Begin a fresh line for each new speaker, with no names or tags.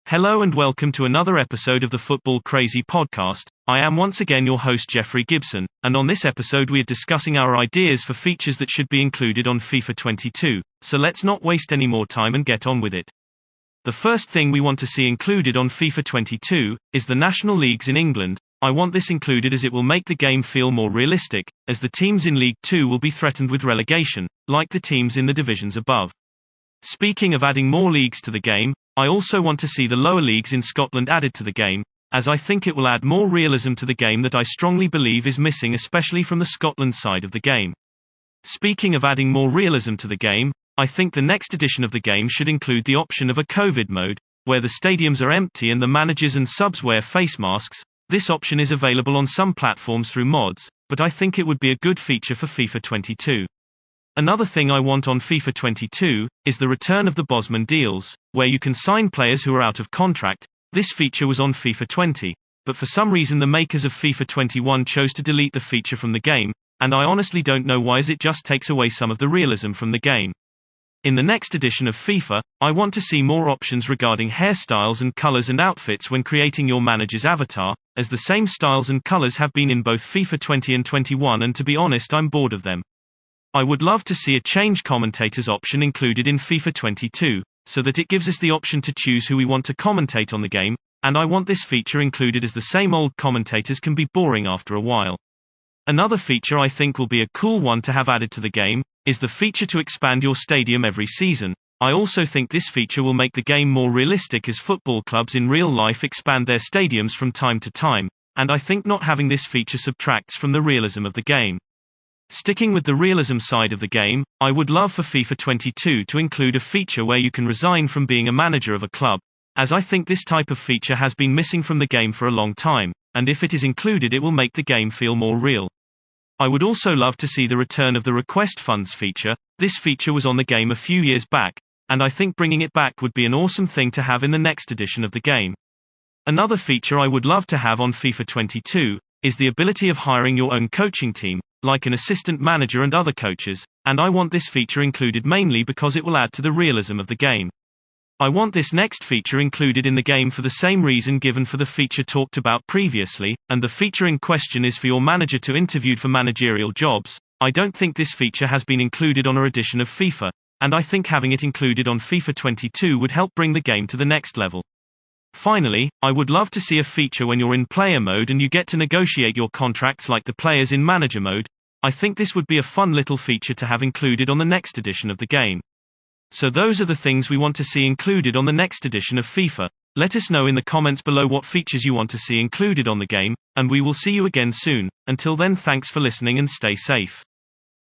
Hello and welcome to another episode of the Football Crazy podcast. I am once again your host Jeffrey Gibson, and on this episode we are discussing our ideas for features that should be included on FIFA 22, so let's not waste any more time and get on with it. The first thing we want to see included on FIFA 22 is the national leagues in England. I want this included as it will make the game feel more realistic, as the teams in League 2 will be threatened with relegation, like the teams in the divisions above. Speaking of adding more leagues to the game, I also want to see the lower leagues in Scotland added to the game, as I think it will add more realism to the game that I strongly believe is missing, especially from the Scotland side of the game. Speaking of adding more realism to the game, I think the next edition of the game should include the option of a COVID mode, where the stadiums are empty and the managers and subs wear face masks. This option is available on some platforms through mods, but I think it would be a good feature for FIFA 22. Another thing I want on FIFA 22 is the return of the Bosman deals, where you can sign players who are out of contract. This feature was on FIFA 20, but for some reason the makers of FIFA 21 chose to delete the feature from the game, and I honestly don't know why, as it just takes away some of the realism from the game. In the next edition of FIFA, I want to see more options regarding hairstyles and colors and outfits when creating your manager's avatar, as the same styles and colors have been in both FIFA 20 and 21, and to be honest I'm bored of them. I would love to see a change commentators option included in FIFA 22, so that it gives us the option to choose who we want to commentate on the game, and I want this feature included as the same old commentators can be boring after a while. Another feature I think will be a cool one to have added to the game is the feature to expand your stadium every season. I also think this feature will make the game more realistic, as football clubs in real life expand their stadiums from time to time, and I think not having this feature subtracts from the realism of the game. Sticking with the realism side of the game, I would love for FIFA 22 to include a feature where you can resign from being a manager of a club, as I think this type of feature has been missing from the game for a long time, and if it is included it will make the game feel more real. I would also love to see the return of the request funds feature. This feature was on the game a few years back, and I think bringing it back would be an awesome thing to have in the next edition of the game. Another feature I would love to have on FIFA 22 is the ability of hiring your own coaching team, like an assistant manager and other coaches, and I want this feature included mainly because it will add to the realism of the game. I want this next feature included in the game for the same reason given for the feature talked about previously, and the feature in question is for your manager to interview for managerial jobs. I don't think this feature has been included on our edition of FIFA, and I think having it included on FIFA 22 would help bring the game to the next level. Finally, I would love to see a feature when you're in player mode and you get to negotiate your contracts like the players in manager mode. I think this would be a fun little feature to have included on the next edition of the game. So those are the things we want to see included on the next edition of FIFA. Let us know in the comments below what features you want to see included on the game, and we will see you again soon. Until then, thanks for listening and stay safe.